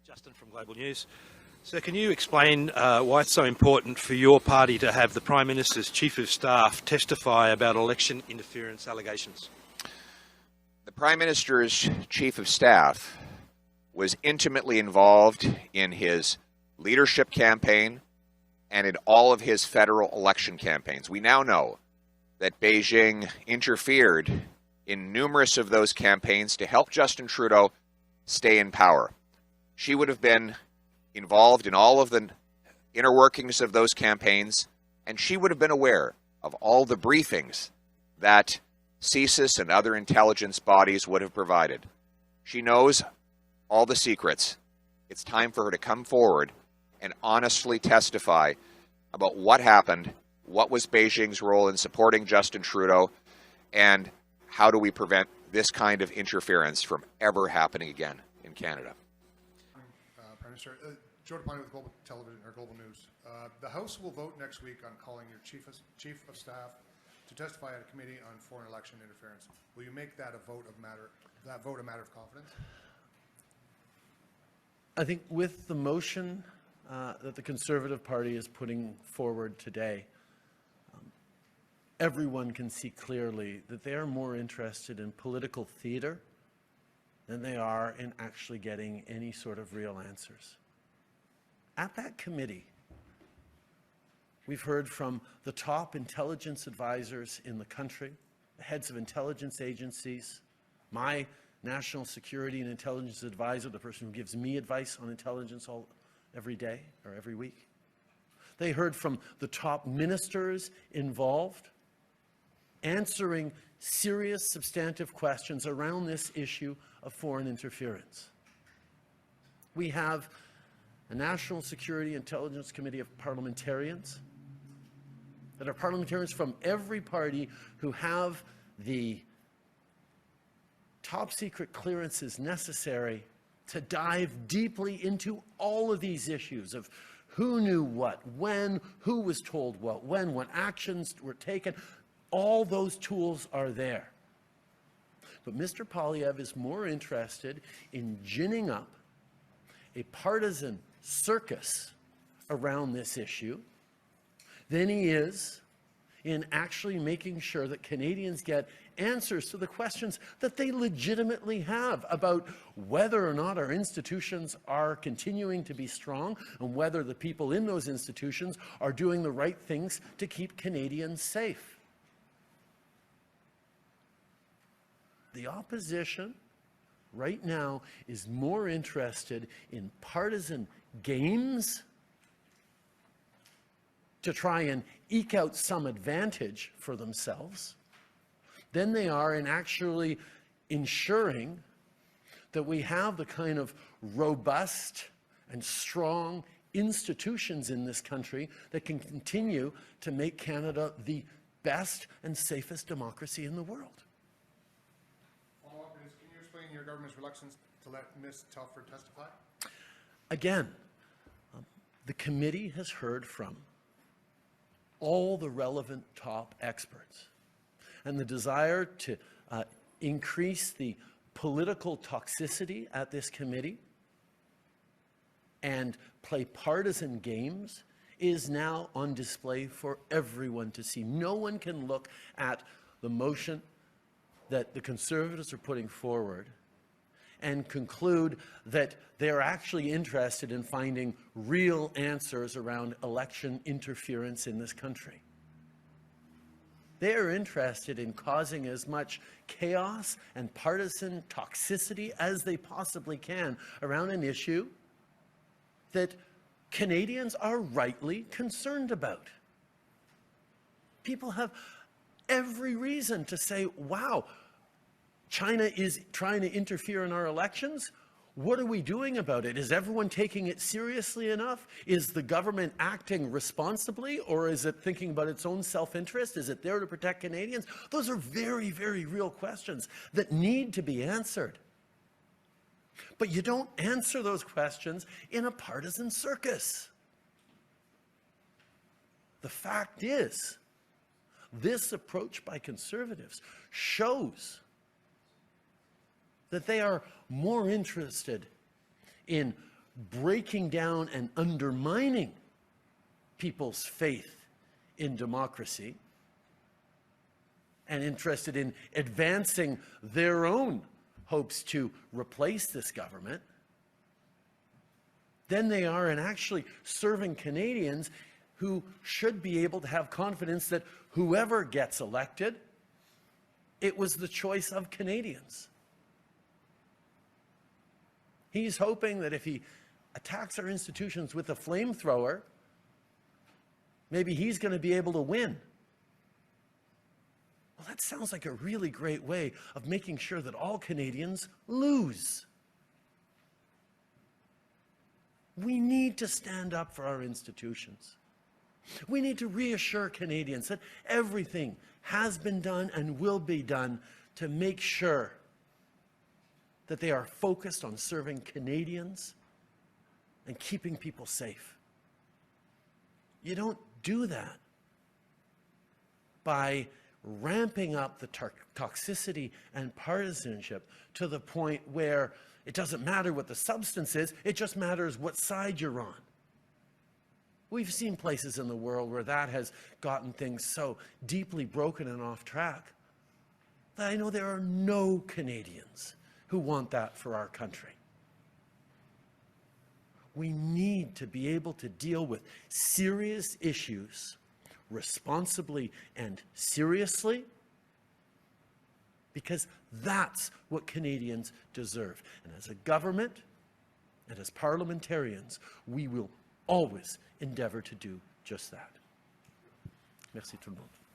Justin from Global News. So can you explain why it's so important for your party to have the Prime Minister's Chief of Staff testify about election interference allegations? The Prime Minister's Chief of Staff was intimately involved in his leadership campaign and in all of his federal election campaigns. We now know that Beijing interfered in numerous of those campaigns to help Justin Trudeau stay in power. She would have been involved in all of the inner workings of those campaigns, and she would have been aware of all the briefings that CSIS and other intelligence bodies would have provided. She knows all the secrets. It's time for her to come forward and honestly testify about what happened, what was Beijing's role in supporting Justin Trudeau, and how do we prevent this kind of interference from ever happening again in Canada. Prime Minister, Joe DePonte with Global Television or Global News. The House will vote next week on calling your Chief of Staff to testify at a committee on foreign election interference. Will you make that a vote a matter of confidence? I think with the motion that the Conservative Party is putting forward today, everyone can see clearly that they are more interested in political theater than they are in actually getting any sort of real answers. At that committee, we've heard from the top intelligence advisors in the country, the heads of intelligence agencies, my national security and intelligence advisor, the person who gives me advice on intelligence every day or every week. They heard from the top ministers involved, answering serious, substantive questions around this issue of foreign interference. We have a National Security Intelligence Committee of parliamentarians that are parliamentarians from every party who have the top secret clearances necessary to dive deeply into all of these issues of who knew what, when, who was told what, when, what actions were taken. All those tools are there. But Mr. Poilievre is more interested in ginning up a partisan circus around this issue than he is in actually making sure that Canadians get answers to the questions that they legitimately have about whether or not our institutions are continuing to be strong and whether the people in those institutions are doing the right things to keep Canadians safe. The opposition right now is more interested in partisan games to try and eke out some advantage for themselves than they are in actually ensuring that we have the kind of robust and strong institutions in this country that can continue to make Canada the best and safest democracy in the world. Follow-up is, can you explain your government's reluctance to let Ms. Telford testify? Again, the committee has heard from all the relevant top experts, and the desire to increase the political toxicity at this committee and play partisan games is now on display for everyone to see. No one can look at the motion that the Conservatives are putting forward and conclude that they're actually interested in finding real answers around election interference in this country. They're interested in causing as much chaos and partisan toxicity as they possibly can around an issue that Canadians are rightly concerned about. People have every reason to say, wow, China is trying to interfere in our elections. What are we doing about it? Is everyone taking it seriously enough? Is the government acting responsibly, or is it thinking about its own self-interest? Is it there to protect Canadians? Those are very, very real questions that need to be answered. But you don't answer those questions in a partisan circus. The fact is, this approach by Conservatives shows that they are more interested in breaking down and undermining people's faith in democracy and interested in advancing their own hopes to replace this government than they are in actually serving Canadians who should be able to have confidence that whoever gets elected, it was the choice of Canadians. He's hoping that if he attacks our institutions with a flamethrower, maybe he's going to be able to win. Well, that sounds like a really great way of making sure that all Canadians lose. We need to stand up for our institutions. We need to reassure Canadians that everything has been done and will be done to make sure that they are focused on serving Canadians and keeping people safe. You don't do that by ramping up the toxicity and partisanship to the point where it doesn't matter what the substance is, it just matters what side you're on. We've seen places in the world where that has gotten things so deeply broken and off track that I know there are no Canadians who want that for our country. We need to be able to deal with serious issues responsibly and seriously, because that's what Canadians deserve. And as a government and as parliamentarians, we will always endeavour to do just that. Merci tout le monde.